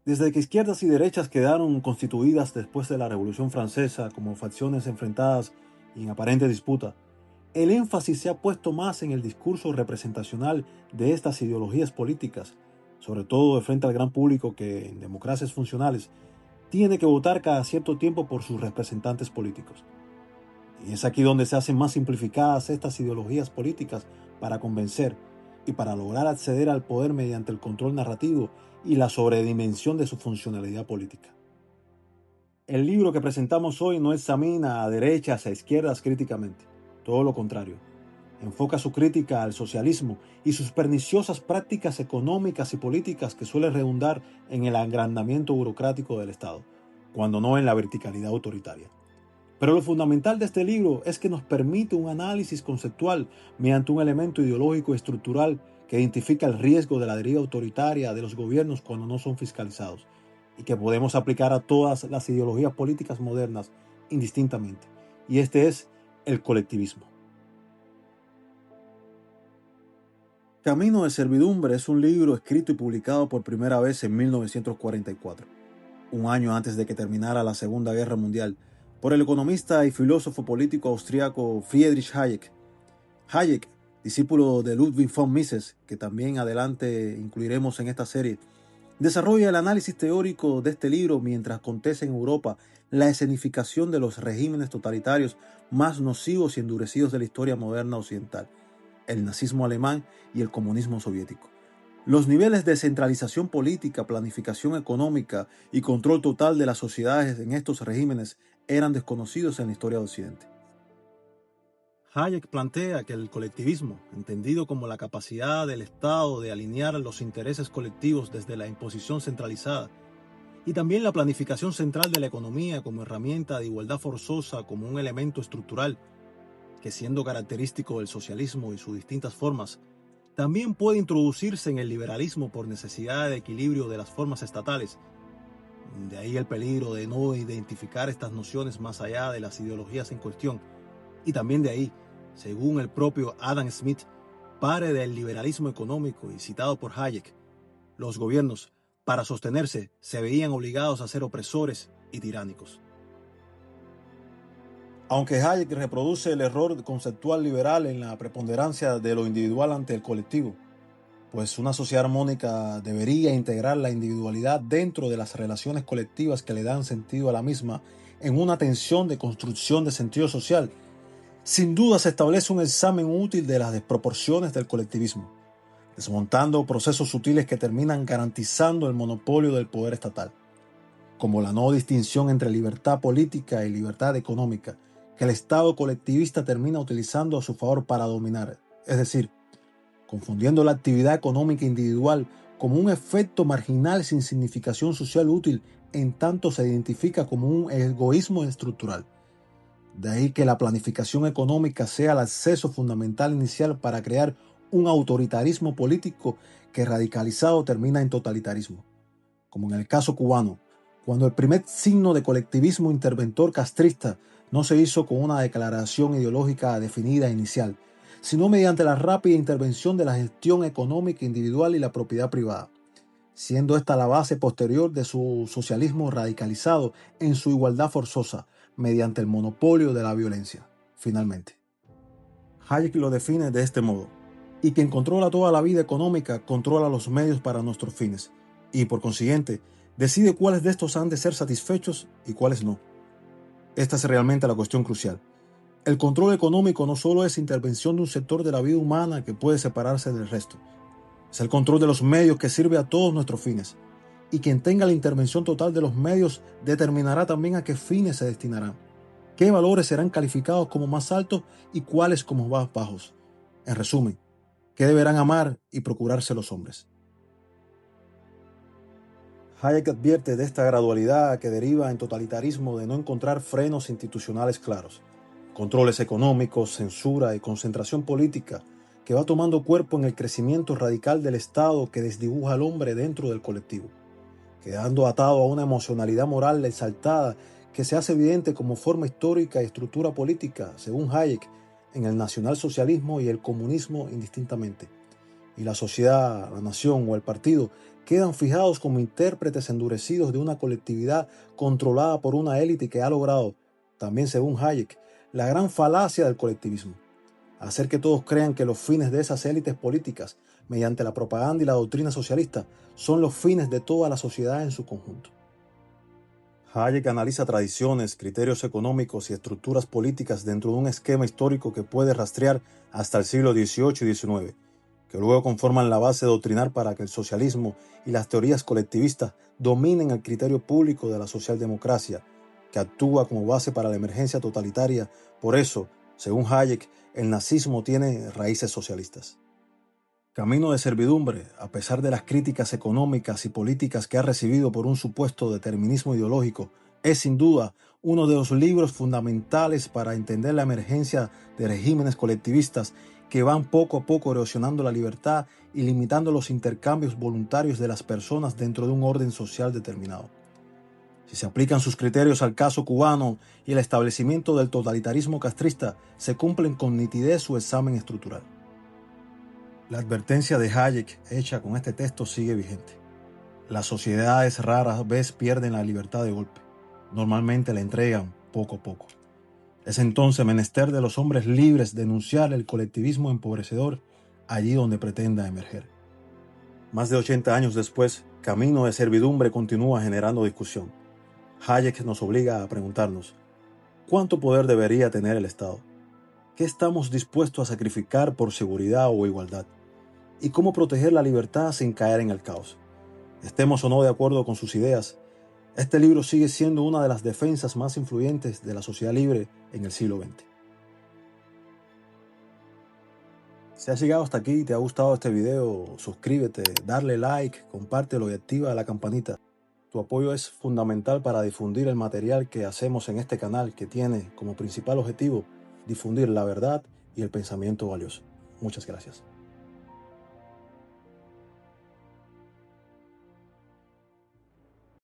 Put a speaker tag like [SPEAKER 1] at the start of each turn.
[SPEAKER 1] Desde que izquierdas y derechas quedaron constituidas después de la Revolución Francesa como facciones enfrentadas y en aparente disputa, el énfasis se ha puesto más en el discurso representacional de estas ideologías políticas, sobre todo de frente al gran público que, en democracias funcionales, tiene que votar cada cierto tiempo por sus representantes políticos. Y es aquí donde se hacen más simplificadas estas ideologías políticas para convencer y para lograr acceder al poder mediante el control narrativo y la sobredimensión de su funcionalidad política. El libro que presentamos hoy no examina a derechas e izquierdas críticamente, todo lo contrario. Enfoca su crítica al socialismo y sus perniciosas prácticas económicas y políticas que suelen redundar en el agrandamiento burocrático del Estado, cuando no en la verticalidad autoritaria. Pero lo fundamental de este libro es que nos permite un análisis conceptual mediante un elemento ideológico y estructural que identifica el riesgo de la deriva autoritaria de los gobiernos cuando no son fiscalizados y que podemos aplicar a todas las ideologías políticas modernas indistintamente. Y este es el colectivismo. Camino de servidumbre es un libro escrito y publicado por primera vez en 1944, un año antes de que terminara la Segunda Guerra Mundial, por el economista y filósofo político austriaco Friedrich Hayek. Hayek, discípulo de Ludwig von Mises, que también adelante incluiremos en esta serie, desarrolla el análisis teórico de este libro mientras acontece en Europa la escenificación de los regímenes totalitarios más nocivos y endurecidos de la historia moderna occidental, el nazismo alemán y el comunismo soviético. Los niveles de centralización política, planificación económica y control total de las sociedades en estos regímenes eran desconocidos en la historia de Occidente. Hayek plantea que el colectivismo, entendido como la capacidad del Estado de alinear los intereses colectivos desde la imposición centralizada, y también la planificación central de la economía como herramienta de igualdad forzosa como un elemento estructural, que siendo característico del socialismo y sus distintas formas, también puede introducirse en el liberalismo por necesidad de equilibrio de las formas estatales. De ahí el peligro de no identificar estas nociones más allá de las ideologías en cuestión. Y también de ahí, según el propio Adam Smith, padre del liberalismo económico y citado por Hayek, los gobiernos, para sostenerse, se veían obligados a ser opresores y tiránicos. Aunque Hayek reproduce el error conceptual liberal en la preponderancia de lo individual ante el colectivo, pues una sociedad armónica debería integrar la individualidad dentro de las relaciones colectivas que le dan sentido a la misma en una tensión de construcción de sentido social. Sin duda se establece un examen útil de las desproporciones del colectivismo, desmontando procesos sutiles que terminan garantizando el monopolio del poder estatal, como la no distinción entre libertad política y libertad económica, que el Estado colectivista termina utilizando a su favor para dominar, es decir, confundiendo la actividad económica individual como un efecto marginal sin significación social útil, en tanto se identifica como un egoísmo estructural. De ahí que la planificación económica sea el acceso fundamental inicial para crear un autoritarismo político que radicalizado termina en totalitarismo, como en el caso cubano, cuando el primer signo de colectivismo interventor castrista no se hizo con una declaración ideológica definida inicial, sino mediante la rápida intervención de la gestión económica individual y la propiedad privada, siendo esta la base posterior de su socialismo radicalizado en su igualdad forzosa, mediante el monopolio de la violencia, finalmente. Hayek lo define de este modo: y quien controla toda la vida económica controla los medios para nuestros fines, y por consiguiente, decide cuáles de estos han de ser satisfechos y cuáles no. Esta es realmente la cuestión crucial. El control económico no solo es intervención de un sector de la vida humana que puede separarse del resto, es el control de los medios que sirve a todos nuestros fines, y quien tenga la intervención total de los medios determinará también a qué fines se destinarán, qué valores serán calificados como más altos y cuáles como más bajos. En resumen, qué deberán amar y procurarse los hombres. Hayek advierte de esta gradualidad que deriva en totalitarismo de no encontrar frenos institucionales claros, controles económicos, censura y concentración política que va tomando cuerpo en el crecimiento radical del Estado que desdibuja al hombre dentro del colectivo, quedando atado a una emocionalidad moral exaltada que se hace evidente como forma histórica y estructura política, según Hayek, en el nacionalsocialismo y el comunismo indistintamente, y la sociedad, la nación o el partido quedan fijados como intérpretes endurecidos de una colectividad controlada por una élite que ha logrado, también según Hayek, la gran falacia del colectivismo: hacer que todos crean que los fines de esas élites políticas, mediante la propaganda y la doctrina socialista, son los fines de toda la sociedad en su conjunto. Hayek analiza tradiciones, criterios económicos y estructuras políticas dentro de un esquema histórico que puede rastrear hasta el siglo XVIII y XIX, que luego conforman la base doctrinal para que el socialismo y las teorías colectivistas dominen el criterio público de la socialdemocracia, que actúa como base para la emergencia totalitaria. Por eso, según Hayek, el nazismo tiene raíces socialistas. Camino de servidumbre, a pesar de las críticas económicas y políticas que ha recibido por un supuesto determinismo ideológico, es sin duda uno de los libros fundamentales para entender la emergencia de regímenes colectivistas que van poco a poco erosionando la libertad y limitando los intercambios voluntarios de las personas dentro de un orden social determinado. Si se aplican sus criterios al caso cubano y el establecimiento del totalitarismo castrista, se cumplen con nitidez su examen estructural. La advertencia de Hayek hecha con este texto sigue vigente. Las sociedades raras vez pierden la libertad de golpe. Normalmente la entregan poco a poco. Es entonces menester de los hombres libres denunciar el colectivismo empobrecedor allí donde pretenda emerger. Más de 80 años después, Camino de servidumbre continúa generando discusión. Hayek nos obliga a preguntarnos: ¿cuánto poder debería tener el Estado? ¿Qué estamos dispuestos a sacrificar por seguridad o igualdad? ¿Y cómo proteger la libertad sin caer en el caos? Estemos o no de acuerdo con sus ideas, este libro sigue siendo una de las defensas más influyentes de la sociedad libre en el siglo XX. Si has llegado hasta aquí y te ha gustado este video, suscríbete, darle like, compártelo y activa la campanita. Tu apoyo es fundamental para difundir el material que hacemos en este canal, que tiene como principal objetivo difundir la verdad y el pensamiento valioso. Muchas gracias.